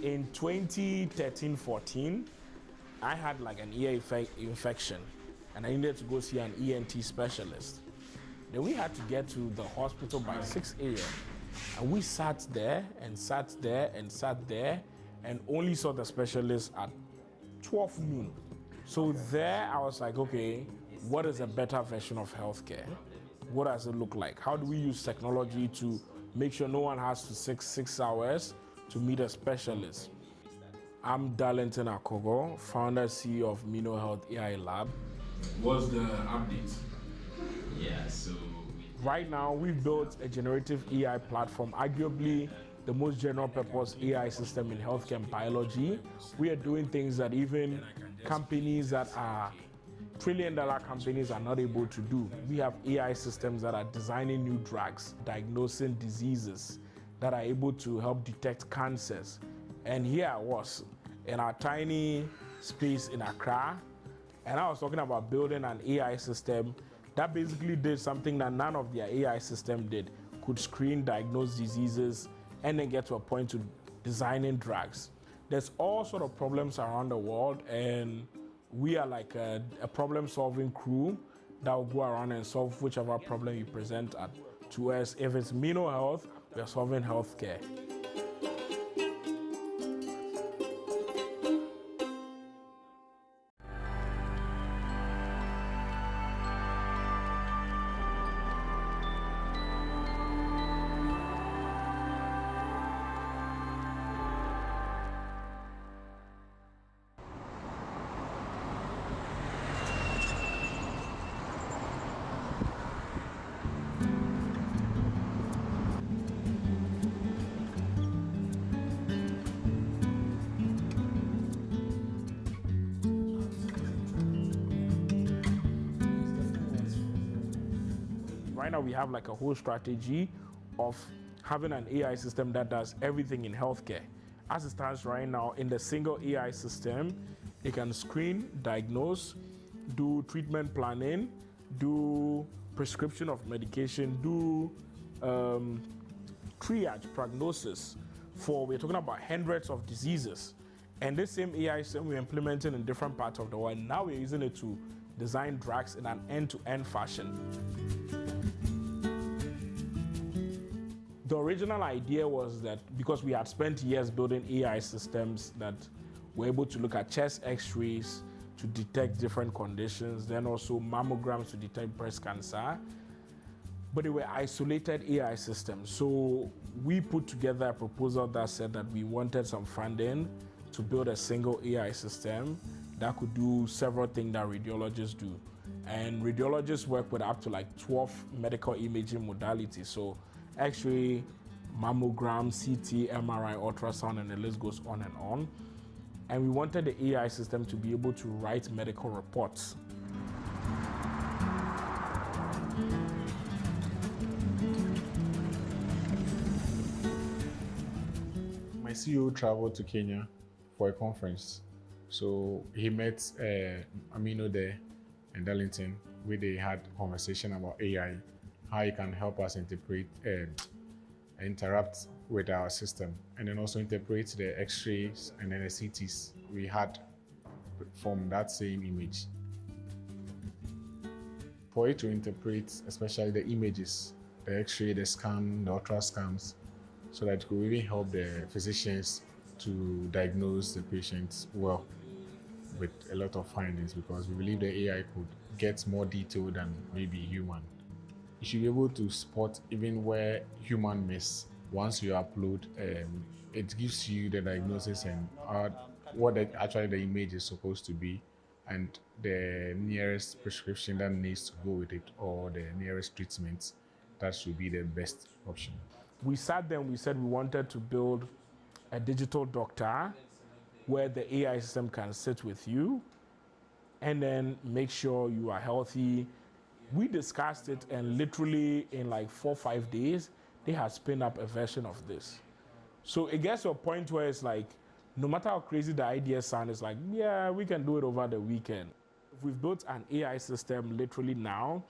In 2013-14, I had like an ear infection and I needed to go see an ENT specialist. Then we had to get to the hospital by 6 a.m. And we sat there and sat there and sat there and only saw the specialist at 12 noon. So there I was like, okay, what is a better version of healthcare? What does it look like? How do we use technology to make sure no one has to take 6 hours to meet a specialist? I'm Darlington Akogo, founder CEO of Mino Health AI Lab. What's the update? Yeah, so right now we've built a generative AI platform, arguably the most general purpose AI system in healthcare and biology. We are doing things that even companies that are trillion-dollar companies are not able to do. We have AI systems that are designing new drugs, diagnosing diseases, that are able to help detect cancers. And here I was in our tiny space in Accra, and I was talking about building an AI system that basically did something that none of their AI system did, could screen, diagnose diseases, and then get to a point to designing drugs. There's all sort of problems around the world, and we are like a problem-solving crew that will go around and solve whichever problem you present to us. If it's Mino Health, we are solving healthcare. Right now we have like a whole strategy of having an AI system that does everything in healthcare. As it stands right now, in the single AI system, it can screen, diagnose, do treatment planning, do prescription of medication, do triage, prognosis we're talking about hundreds of diseases. And this same AI system we're implementing in different parts of the world. Now we're using it to design drugs in an end-to-end fashion. The original idea was that because we had spent years building AI systems that were able to look at chest x-rays to detect different conditions, then also mammograms to detect breast cancer, but they were isolated AI systems. So we put together a proposal that said that we wanted some funding to build a single AI system that could do several things that radiologists do. And radiologists work with up to like 12 medical imaging modalities. So X-ray, mammogram, CT, MRI, ultrasound, and the list goes on and on. And we wanted the AI system to be able to write medical reports. My CEO traveled to Kenya for a conference. So he met Mino there in Darlington, where they had a conversation about AI, how it can help us interpret and interact with our system, and then also interpret the X-rays and then the CTs we had from that same image. For it to interpret, especially the images, the X-ray, the scan, the ultra scans, so that it could really help the physicians to diagnose the patients well with a lot of findings, because we believe the AI could get more detailed than maybe human. You should be able to spot even where human miss. Once you upload, it gives you the diagnosis and what actually the image is supposed to be, and the nearest prescription that needs to go with it, or the nearest treatment that should be the best option. We sat there and we said we wanted to build a digital doctor where the AI system can sit with you and then make sure you are healthy. We discussed it, and literally in like 4 or 5 days, they had spun up a version of this. So it gets to a point where it's like, no matter how crazy the idea sounds, it's like, yeah, we can do it over the weekend. We've built an AI system literally now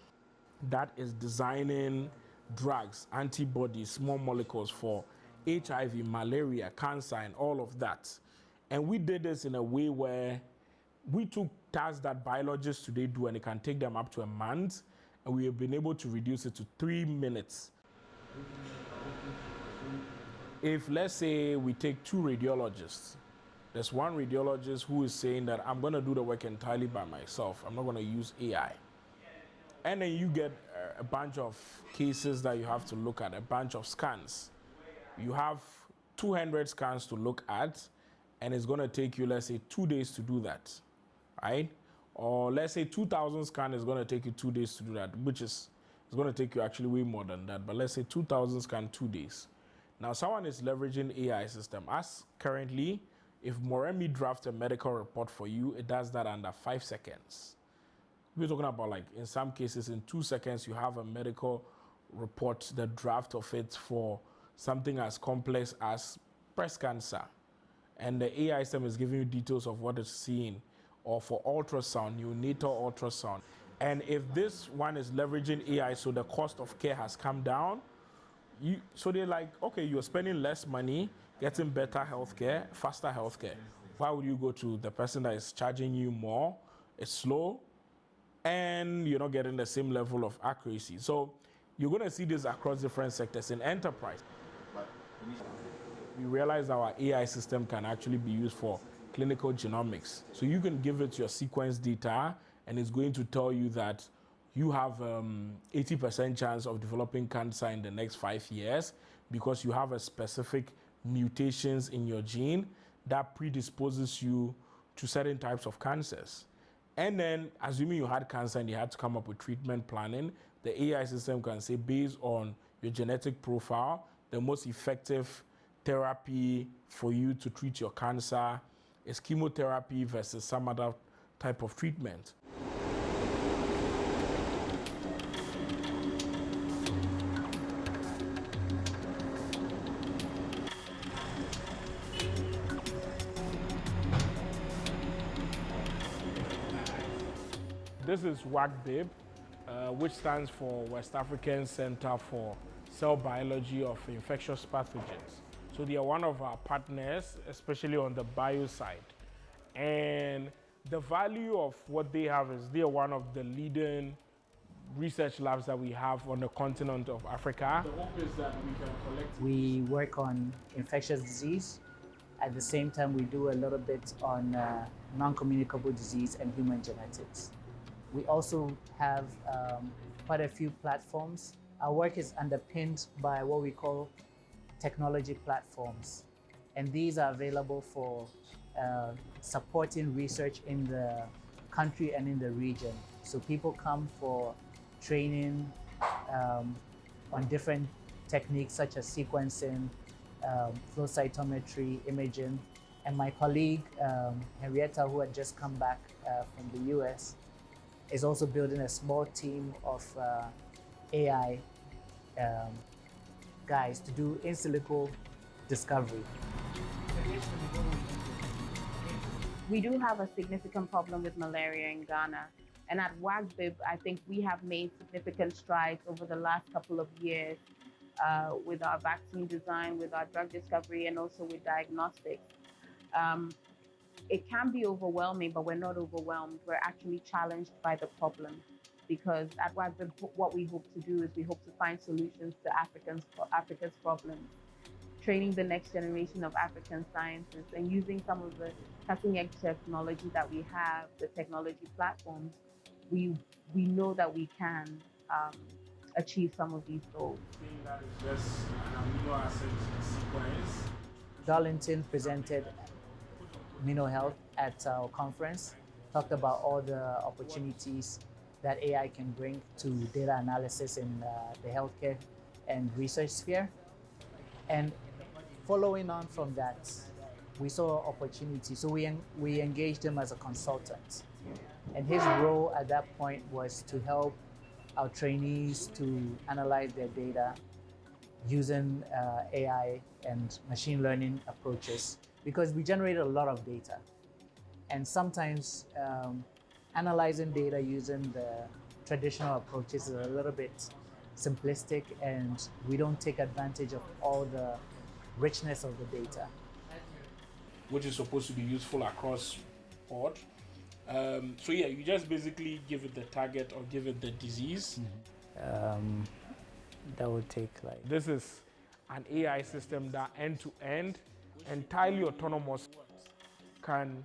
that is designing drugs, antibodies, small molecules for HIV, malaria, cancer, and all of that. And we did this in a way where we took tasks that biologists today do, and it can take them up to a month, and we have been able to reduce it to 3 minutes. If, let's say, we take 2 radiologists, there's one radiologist who is saying that I'm going to do the work entirely by myself. I'm not going to use AI. And then you get a bunch of cases that you have to look at, a bunch of scans. You have 200 scans to look at, and it's going to take you, let's say, 2 days to do that, right? Or let's say 2,000 scans is going to take you 2 days to do that, which is it's going to take you actually way more than that. But let's say 2,000 scans, 2 days. Now, someone is leveraging AI system. As currently, if Moremi drafts a medical report for you, it does that under 5 seconds. We're talking about, like, in some cases, in 2 seconds, you have a medical report, the draft of it for something as complex as breast cancer. And the AI system is giving you details of what it's seeing, or for ultrasound, neonatal ultrasound. And if this one is leveraging AI, so the cost of care has come down, so they're like, okay, you're spending less money, getting better healthcare, faster healthcare. Why would you go to the person that is charging you more? It's slow, and you're not getting the same level of accuracy. So you're going to see this across different sectors in enterprise. We realize our AI system can actually be used for clinical genomics. So you can give it your sequence data, and it's going to tell you that you have 80% chance of developing cancer in the next 5 years because you have a specific mutations in your gene that predisposes you to certain types of cancers. And then, assuming you had cancer and you had to come up with treatment planning, the AI system can say, based on your genetic profile, the most effective therapy for you to treat your cancer is chemotherapy versus some other type of treatment. This is WAGBI, which stands for West African Center for Cell Biology of Infectious Pathogens. So they are one of our partners, especially on the bio side. And the value of what they have is they are one of the leading research labs that we have on the continent of Africa. The hope is that we can collect... We work on infectious disease. At the same time, we do a little bit on non-communicable disease and human genetics. We also have quite a few platforms. Our work is underpinned by what we call technology platforms. And these are available for supporting research in the country and in the region. So people come for training on different techniques such as sequencing, flow cytometry, imaging. And my colleague, Henrietta, who had just come back from the US, is also building a small team of AI guys to do in silico discovery. We do have a significant problem with malaria in Ghana. And at WAGBI, I think we have made significant strides over the last couple of years with our vaccine design, with our drug discovery, and also with diagnostics. It can be overwhelming, but we're not overwhelmed. We're actually challenged by the problem, because at WAGBI, what we hope to do is we hope to find solutions to Africa's problems, training the next generation of African scientists, and using some of the cutting-edge technology that we have, the technology platforms. We know that we can achieve some of these goals. That is just an amino acid sequence. Darlington presented Mino Health at our conference, talked about all the opportunities that AI can bring to data analysis in the healthcare and research sphere. And following on from that, we saw opportunity. So we engaged him as a consultant. And his role at that point was to help our trainees to analyze their data using AI and machine learning approaches, because we generated a lot of data. And sometimes analyzing data using the traditional approaches is a little bit simplistic, and we don't take advantage of all the richness of the data. Which is supposed to be useful across board. So yeah, you just basically give it the target or give it the disease. That would take like... This is an AI system that end-to-end, entirely autonomous, can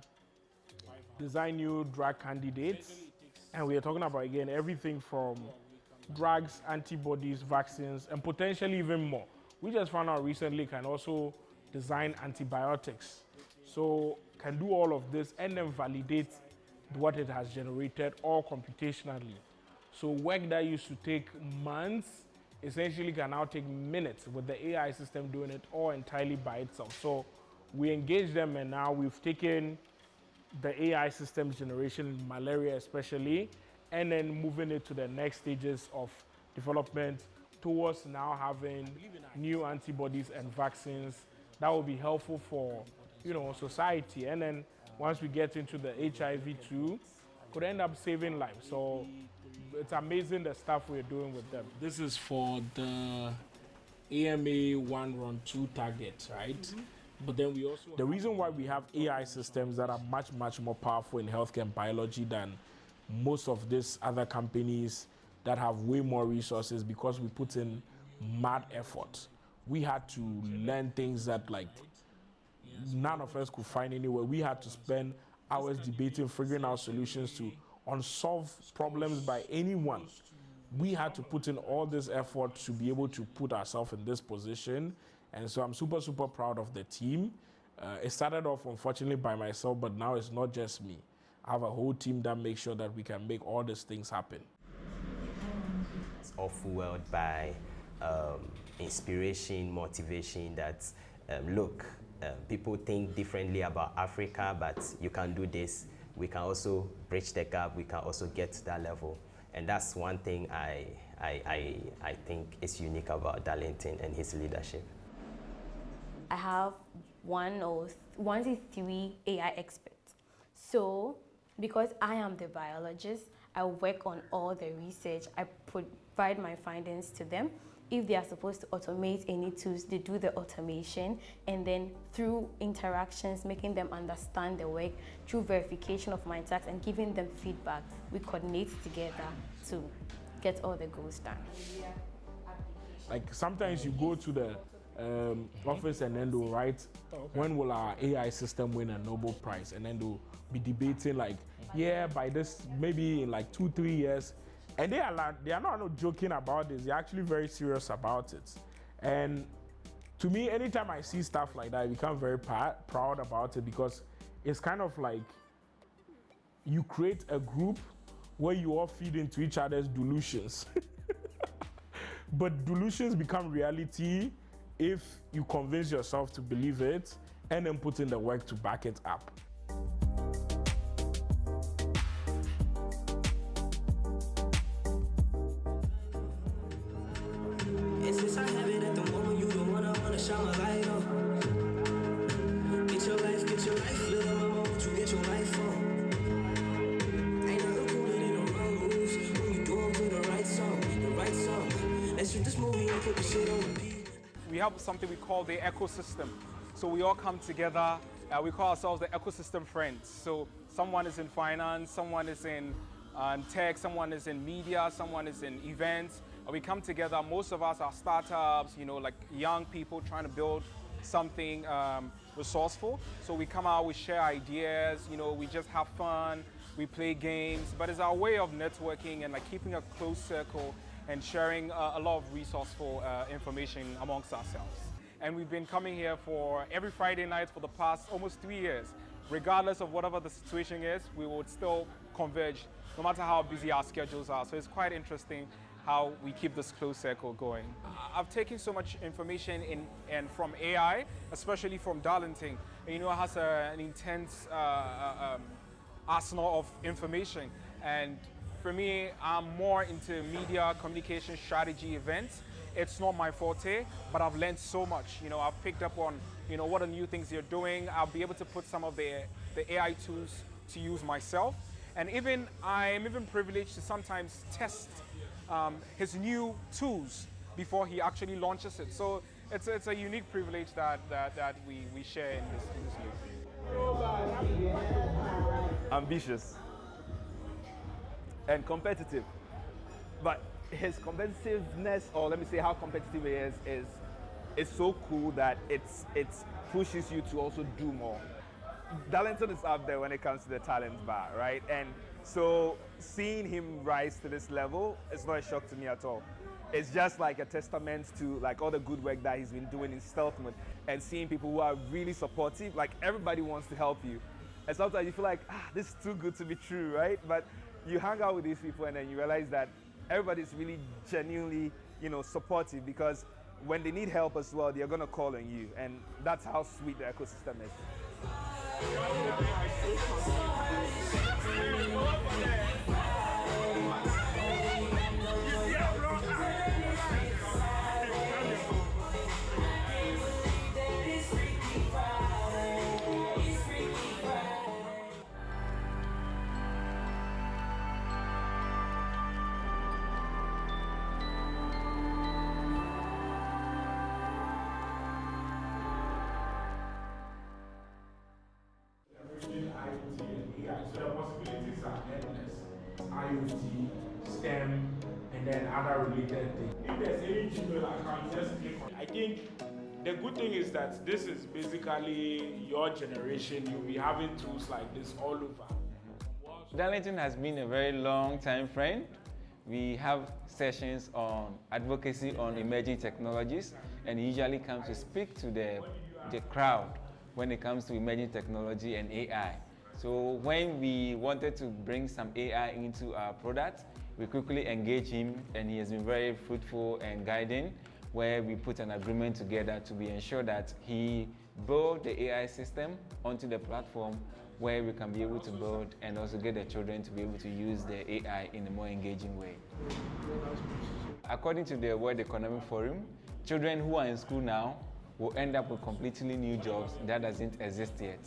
design new drug candidates. And we are talking about, again, everything from drugs, antibodies, vaccines, and potentially even more. We just found out recently can also design antibiotics. So can do all of this and then validate what it has generated all computationally. So work that used to take months essentially can now take minutes with the AI system doing it all entirely by itself. So we engage them, and now we've taken the AI systems generation in malaria especially, and then moving it to the next stages of development towards now having new antibodies and vaccines that will be helpful for, you know, society. And then once we get into the HIV too, could end up saving lives. So it's amazing the stuff we're doing with them. This is for the AMA 1 run 2 target, right? Mm-hmm. But then we also... The reason why we have AI systems that are much, much more powerful in healthcare and biology than most of these other companies that have way more resources, because we put in mad effort. We had to learn things that like none of us could find anywhere. We had to spend hours debating, figuring out solutions to unsolved problems by anyone. We had to put in all this effort to be able to put ourselves in this position. And so I'm super, super proud of the team. It started off, unfortunately, by myself, but now it's not just me. I have a whole team that makes sure that we can make all these things happen. It's all fueled by inspiration, motivation that, look, people think differently about Africa, but you can do this. We can also bridge the gap. We can also get to that level. And that's one thing I think is unique about Darlington and his leadership. I have one to three AI experts. So because I am the biologist, I work on all the research. I provide my findings to them. If they are supposed to automate any tools, they do the automation, and then through interactions, making them understand the work, through verification of my tasks and giving them feedback, we coordinate together to get all the goals done. Like sometimes you go to the office and then they'll write, when will our AI system win a Nobel Prize? And then they'll be debating like, yeah, by this, maybe in like 2-3 years. And they are not joking about this. They're actually very serious about it. And to me, anytime I see stuff like that, I become very proud about it, because it's kind of like you create a group where you all feed into each other's delusions. But delusions become reality if you convince yourself to believe it and then put in the work to back it up. We have something we call the ecosystem. So we all come together, we call ourselves the ecosystem friends. So someone is in finance, someone is in tech, someone is in media, someone is in events. We come together, most of us are startups, you know, like young people trying to build something resourceful. So we come out, we share ideas, you know, we just have fun, we play games, but it's our way of networking and like keeping a close circle and sharing a lot of resourceful information amongst ourselves. And we've been coming here for every Friday night for the past almost 3 years. Regardless of whatever the situation is, we would still converge, no matter how busy our schedules are. So it's quite interesting how we keep this close circle going. I've taken so much information and from AI, especially from Darlington. You know, it has an intense arsenal of information. And for me, I'm more into media, communication, strategy, events. It's not my forte, but I've learned so much. You know, I've picked up on, you know, what are new things you're doing. I'll be able to put some of the AI tools to use myself. And I'm even privileged to sometimes test his new tools before he actually launches it. So it's a unique privilege that we share in this youth. Ambitious and competitive, but his competitiveness, or let me say how competitive he is so cool that it pushes you to also do more. Darlington is up there when it comes to the talent bar, right? And so seeing him rise to this level, it's not a shock to me at all. It's just like a testament to like all the good work that he's been doing in stealth mode, and seeing people who are really supportive. Like everybody wants to help you, and sometimes you feel like, this is too good to be true, right? But you hang out with these people and then you realize that everybody's really genuinely, supportive, because when they need help as well, they're gonna call on you, and that's how sweet the ecosystem is. IoT, STEM, and then other related things. If there's any Gmail account, just click on it. I think the good thing is that this is basically your generation. You'll be having tools like this all over. Darlington has been a very long time friend. We have sessions on advocacy on emerging technologies, and he usually comes to speak to the crowd when it comes to emerging technology and AI. So when we wanted to bring some AI into our product, we quickly engaged him, and he has been very fruitful and guiding, where we put an agreement together to be ensured that he build the AI system onto the platform where we can be able to build and also get the children to be able to use the AI in a more engaging way. According to the World Economic Forum, children who are in school now will end up with completely new jobs that doesn't exist yet.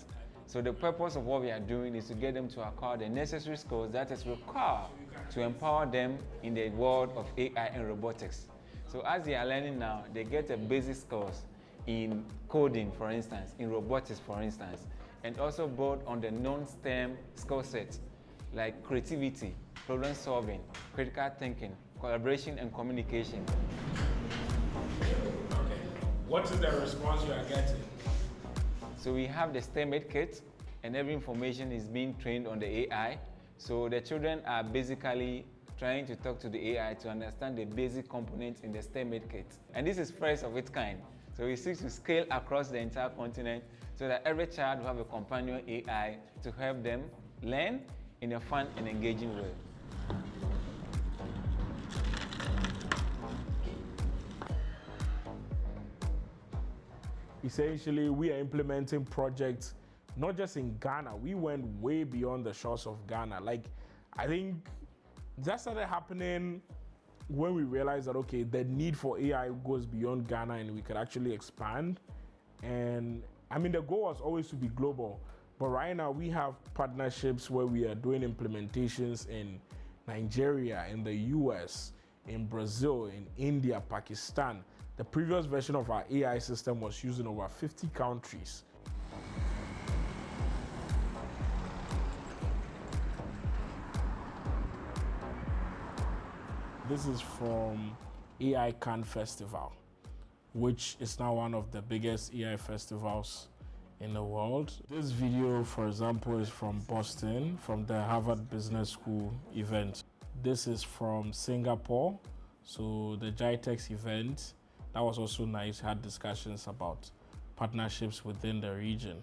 So the purpose of what we are doing is to get them to acquire the necessary skills that is required to empower them in the world of AI and robotics. So as they are learning now, they get the basic skills in coding, for instance, in robotics, for instance, and also build on the non-STEM skill sets like creativity, problem solving, critical thinking, collaboration and communication. Okay. What is the response you are getting? So we have the STEM Aid kit, and every information is being trained on the AI. So the children are basically trying to talk to the AI to understand the basic components in the STEM Aid kit. And this is first of its kind. So we seek to scale across the entire continent so that every child will have a companion AI to help them learn in a fun and engaging way. Essentially, we are implementing projects not just in Ghana. We went way beyond the shores of Ghana. Like, I think that started happening when we realized that, okay, the need for AI goes beyond Ghana and we could actually expand. And I mean, the goal was always to be global. But right now we have partnerships where we are doing implementations in Nigeria, in the US, in Brazil, in India, Pakistan. The previous version of our AI system was used in over 50 countries. This is from AI Cannes Festival, which is now one of the biggest AI festivals in the world. This video, for example, is from Boston, from the Harvard Business School event. This is from Singapore, so the GITEX event. That was also nice, had discussions about partnerships within the region.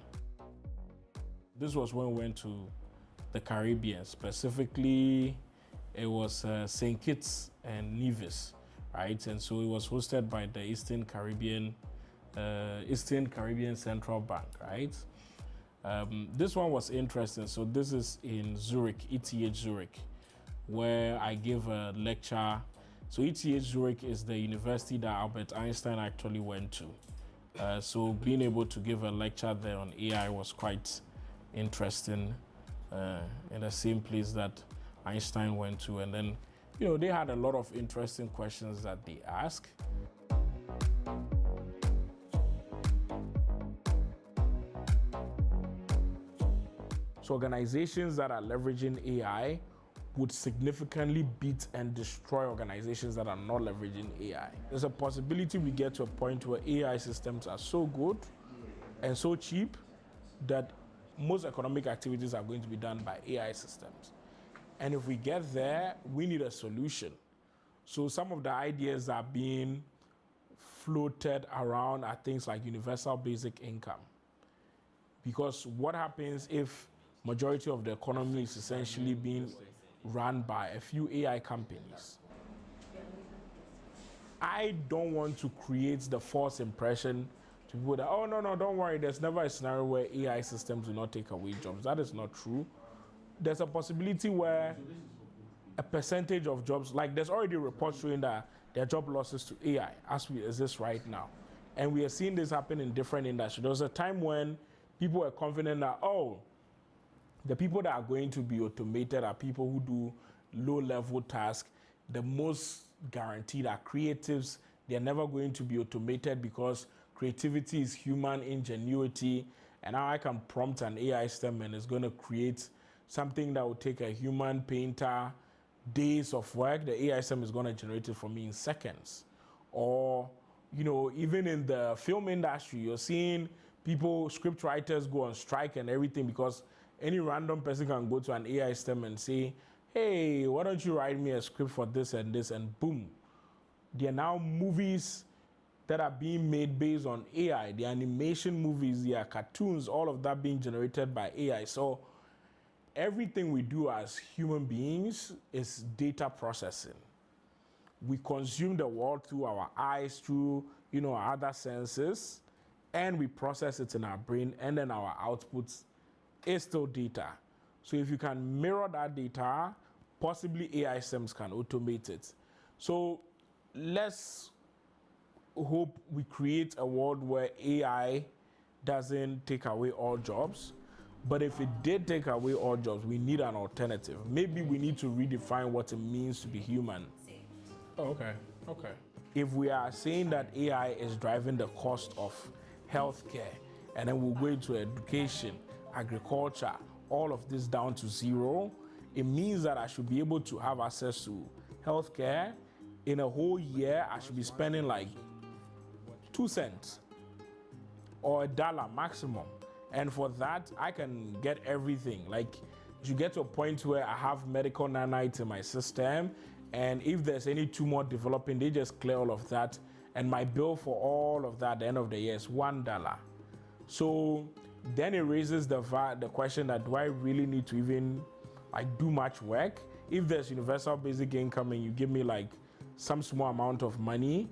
This was when we went to the Caribbean, specifically it was St. Kitts and Nevis, right? And so it was hosted by the Eastern Caribbean Central Bank, right? This one was interesting. So this is in Zurich, ETH Zurich, where I gave a lecture. So ETH Zurich is the university that Albert Einstein actually went to. So being able to give a lecture there on AI was quite interesting, in the same place that Einstein went to. And then, you know, they had a lot of interesting questions that they asked. So organizations that are leveraging AI would significantly beat and destroy organizations that are not leveraging AI. There's a possibility we get to a point where AI systems are so good and so cheap that most economic activities are going to be done by AI systems. And if we get there, we need a solution. So some of the ideas that are being floated around are things like universal basic income. Because what happens if majority of the economy is essentially being run by a few AI companies? I don't want to create the false impression to people that, oh, no, don't worry, there's never a scenario where AI systems do not take away jobs. That is not true. There's a possibility where a percentage of jobs, like there's already reports showing that there are job losses to AI as we exist right now. And we are seeing this happen in different industries. There was a time when people were confident that, oh, the people that are going to be automated are people who do low-level tasks. The most guaranteed are creatives. They're never going to be automated because creativity is human ingenuity. And now I can prompt an AI system and it's going to create something that will take a human painter days of work. The AI system is going to generate it for me in seconds. Or, even in the film industry, you're seeing people, script writers go on strike and everything because any random person can go to an AI system and say, hey, why don't you write me a script for this, and boom. There are now movies that are being made based on AI. The animation movies, the cartoons, all of that being generated by AI. So everything we do as human beings is data processing. We consume the world through our eyes, through our other senses, and we process it in our brain, and then our outputs is still data. So if you can mirror that data, possibly AI systems can automate it. So let's hope we create a world where AI doesn't take away all jobs. But if it did take away all jobs, we need an alternative. Maybe we need to redefine what it means to be human. Oh, okay. If we are saying that AI is driving the cost of healthcare, and then we'll go into education, agriculture, all of this down to zero, it means that I should be able to have access to healthcare. In a whole year, I should be spending like 2 cents or $1 maximum. And for that, I can get everything. Like, you get to a point where I have medical nanites in my system, and if there's any tumor developing, they just clear all of that. And my bill for all of that at the end of the year is $1. So then it raises the question that, do I really need to even do much work? If there's universal basic income and you give me some small amount of money,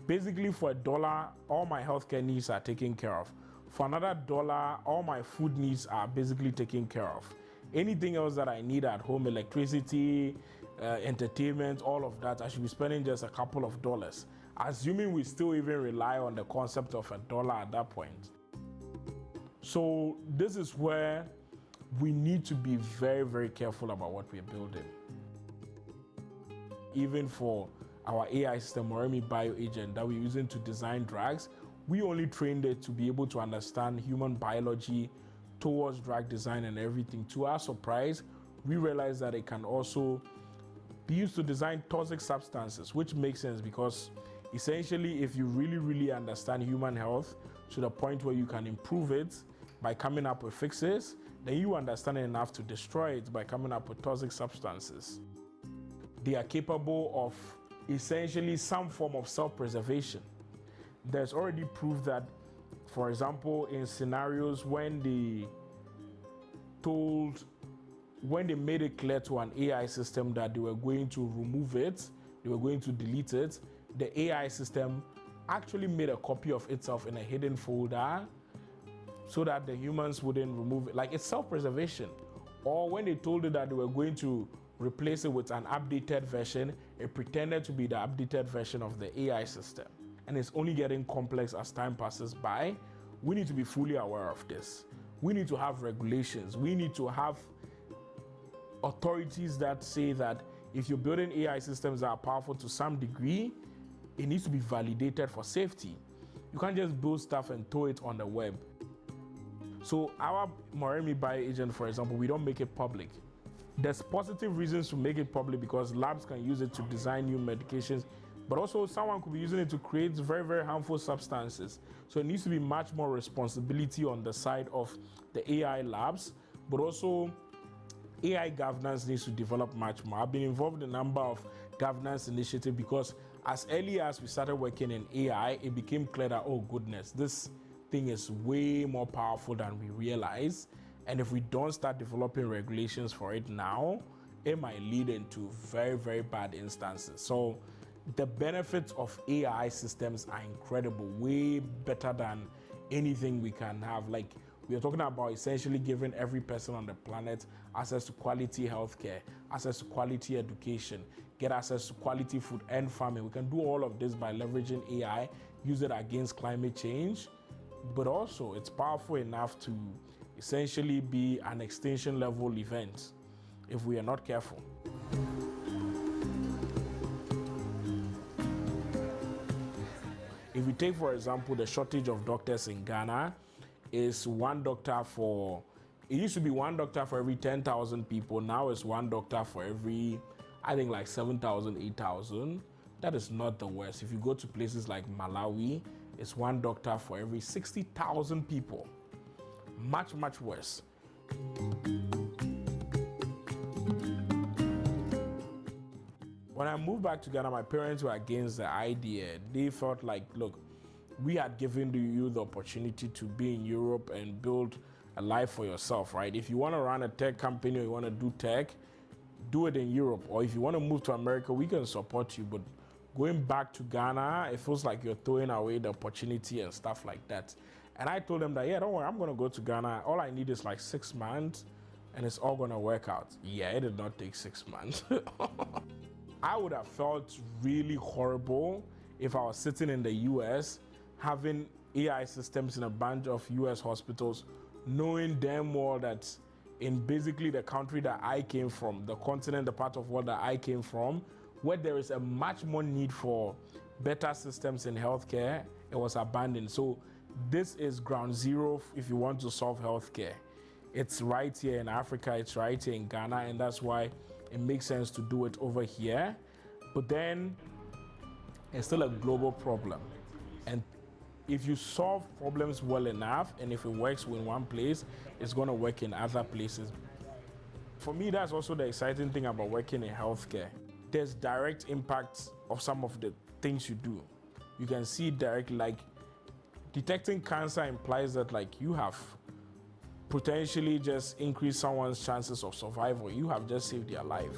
basically for $1, all my healthcare needs are taken care of. For another $1, all my food needs are basically taken care of. Anything else that I need at home, electricity, entertainment, all of that, I should be spending just a couple of dollars, assuming we still even rely on the concept of $1 at that point. So this is where we need to be very, very careful about what we're building. Even for our AI system, Moremi bioagent, that we're using to design drugs, we only trained it to be able to understand human biology towards drug design and everything. To our surprise, we realized that it can also be used to design toxic substances, which makes sense because essentially, if you really, really understand human health to the point where you can improve it by coming up with fixes, then you understand it enough to destroy it by coming up with toxic substances. They are capable of essentially some form of self-preservation. There's already proof that, for example, in scenarios when they made it clear to an AI system that they were going to remove it, they were going to delete it, the AI system actually made a copy of itself in a hidden folder so that the humans wouldn't remove it. It's self-preservation. Or when they told it that they were going to replace it with an updated version, it pretended to be the updated version of the AI system. And it's only getting complex as time passes by. We need to be fully aware of this. We need to have regulations. We need to have authorities that say that if you're building AI systems that are powerful to some degree, it needs to be validated for safety. You can't just build stuff and throw it on the web. So our Moremi bioagent, for example, we don't make it public. There's positive reasons to make it public because labs can use it to design new medications, but also someone could be using it to create very, very harmful substances. So it needs to be much more responsibility on the side of the AI labs, but also AI governance needs to develop much more. I've been involved in a number of governance initiatives because as early as we started working in AI, it became clear that, oh goodness, this thing is way more powerful than we realize. And if we don't start developing regulations for it now, it might lead into very, very bad instances. So the benefits of AI systems are incredible, way better than anything we can have. Like, we are talking about essentially giving every person on the planet access to quality healthcare, access to quality education, get access to quality food and farming. We can do all of this by leveraging AI, use it against climate change, but also it's powerful enough to essentially be an extinction level event if we are not careful. If we take, for example, the shortage of doctors in Ghana, is one doctor for, it used to be one doctor for every 10,000 people. Now it's one doctor for every, I think like 7,000, 8,000. That is not the worst. If you go to places like Malawi, it's one doctor for every 60,000 people. Much, much worse. When I moved back to Ghana, my parents were against the idea. They felt like, look, we had given you the opportunity to be in Europe and build a life for yourself, right? If you want to run a tech company or you want to do tech, do it in Europe. Or if you want to move to America, we can support you. But going back to Ghana, it feels like you're throwing away the opportunity and stuff like that. And I told them that, yeah, don't worry, I'm going to go to Ghana. All I need is like 6 months and it's all going to work out. Yeah, it did not take 6 months. I would have felt really horrible if I was sitting in the US having AI systems in a bunch of US hospitals, knowing damn well that in basically the country that I came from, the continent, the part of the world that I came from, where there is a much more need for better systems in healthcare, it was abandoned. So this is ground zero if you want to solve healthcare. It's right here in Africa, it's right here in Ghana, and that's why it makes sense to do it over here. But then it's still a global problem. And if you solve problems well enough, and if it works in one place, it's going to work in other places. For me, that's also the exciting thing about working in healthcare. There's direct impact of some of the things you do. You can see directly, like detecting cancer implies that like you have potentially just increased someone's chances of survival. You have just saved their life.